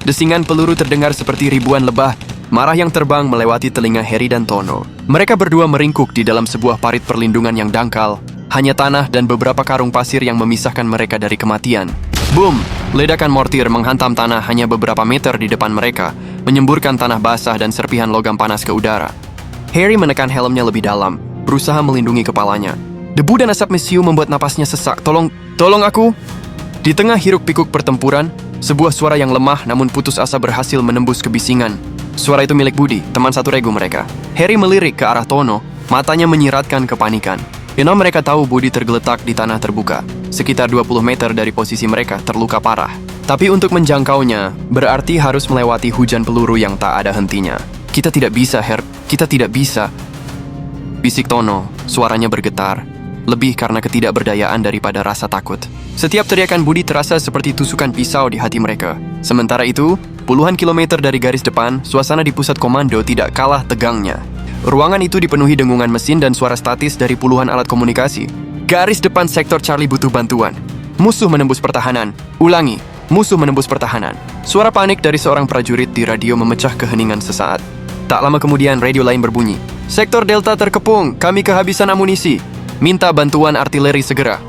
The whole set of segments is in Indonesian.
Desingan peluru terdengar seperti ribuan lebah marah yang terbang melewati telinga Harry dan Tono. Mereka berdua meringkuk di dalam sebuah parit perlindungan yang dangkal. Hanya tanah dan beberapa karung pasir yang memisahkan mereka dari kematian. Boom! Ledakan mortir menghantam tanah hanya beberapa meter di depan mereka, menyemburkan tanah basah dan serpihan logam panas ke udara. Harry menekan helmnya lebih dalam, berusaha melindungi kepalanya. Debu dan asap mesiu membuat napasnya sesak. Tolong aku! Di tengah hiruk-pikuk pertempuran, sebuah suara yang lemah namun putus asa berhasil menembus kebisingan. Suara itu milik Budi, teman satu regu mereka. Harry melirik ke arah Tono, matanya menyiratkan kepanikan. Mereka tahu Budi tergeletak di tanah terbuka, sekitar 20 meter dari posisi mereka, terluka parah. Tapi untuk menjangkaunya, berarti harus melewati hujan peluru yang tak ada hentinya. Kita tidak bisa, kita tidak bisa. Bisik Tono, suaranya bergetar, lebih karena ketidakberdayaan daripada rasa takut. Setiap teriakan Budi terasa seperti tusukan pisau di hati mereka. Sementara itu, puluhan kilometer dari garis depan, suasana di pusat komando tidak kalah tegangnya. Ruangan itu dipenuhi dengungan mesin dan suara statis dari puluhan alat komunikasi. Garis depan sektor Charlie butuh bantuan. Musuh menembus pertahanan. Ulangi, musuh menembus pertahanan. Suara panik dari seorang prajurit di radio memecah keheningan sesaat. Tak lama kemudian radio lain berbunyi. Sektor Delta terkepung, kami kehabisan amunisi. Minta bantuan artileri segera.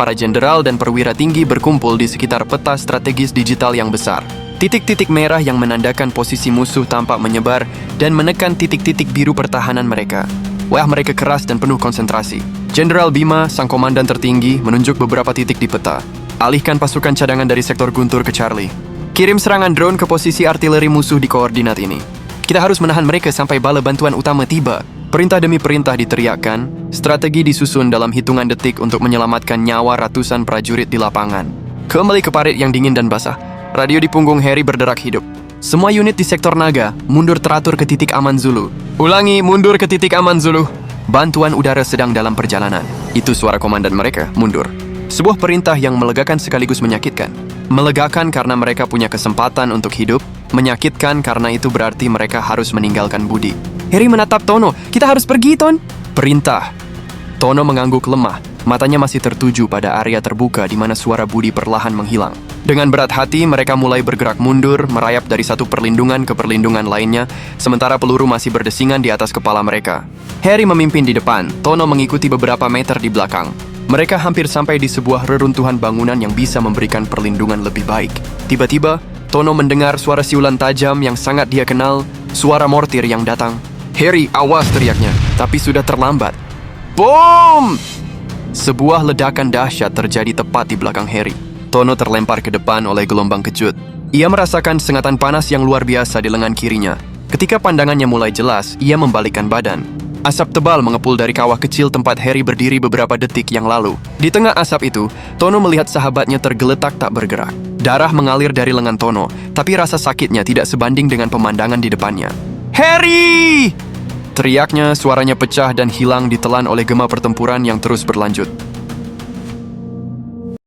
Para jenderal dan perwira tinggi berkumpul di sekitar peta strategis digital yang besar. Titik-titik merah yang menandakan posisi musuh tampak menyebar dan menekan titik-titik biru pertahanan mereka. Wajah mereka keras dan penuh konsentrasi. Jenderal Bima, sang komandan tertinggi, menunjuk beberapa titik di peta. Alihkan pasukan cadangan dari sektor Guntur ke Charlie. Kirim serangan drone ke posisi artileri musuh di koordinat ini. Kita harus menahan mereka sampai bala bantuan utama tiba. Perintah demi perintah diteriakkan. Strategi disusun dalam hitungan detik untuk menyelamatkan nyawa ratusan prajurit di lapangan. Kembali ke parit yang dingin dan basah. Radio di punggung Harry berderak hidup. Semua unit di sektor naga mundur teratur ke titik aman Zulu. Ulangi, mundur ke titik aman Zulu. Bantuan udara sedang dalam perjalanan. Itu suara komandan mereka, mundur. Sebuah perintah yang melegakan sekaligus menyakitkan. Melegakan karena mereka punya kesempatan untuk hidup, menyakitkan karena itu berarti mereka harus meninggalkan Budi. Harry menatap Tono. Kita harus pergi, Ton. Perintah. Tono mengangguk lemah. Matanya masih tertuju pada area terbuka di mana suara Budi perlahan menghilang. Dengan berat hati, mereka mulai bergerak mundur, merayap dari satu perlindungan ke perlindungan lainnya, sementara peluru masih berdesingan di atas kepala mereka. Harry memimpin di depan, Tono mengikuti beberapa meter di belakang. Mereka hampir sampai di sebuah reruntuhan bangunan yang bisa memberikan perlindungan lebih baik. Tiba-tiba, Tono mendengar suara siulan tajam yang sangat dia kenal, suara mortir yang datang. Harry, awas, teriaknya, tapi sudah terlambat. Boom! Sebuah ledakan dahsyat terjadi tepat di belakang Harry. Tono terlempar ke depan oleh gelombang kejut. Ia merasakan sengatan panas yang luar biasa di lengan kirinya. Ketika pandangannya mulai jelas, ia membalikkan badan. Asap tebal mengepul dari kawah kecil tempat Harry berdiri beberapa detik yang lalu. Di tengah asap itu, Tono melihat sahabatnya tergeletak tak bergerak. Darah mengalir dari lengan Tono, tapi rasa sakitnya tidak sebanding dengan pemandangan di depannya. Harry! Teriaknya, suaranya pecah dan hilang ditelan oleh gema pertempuran yang terus berlanjut.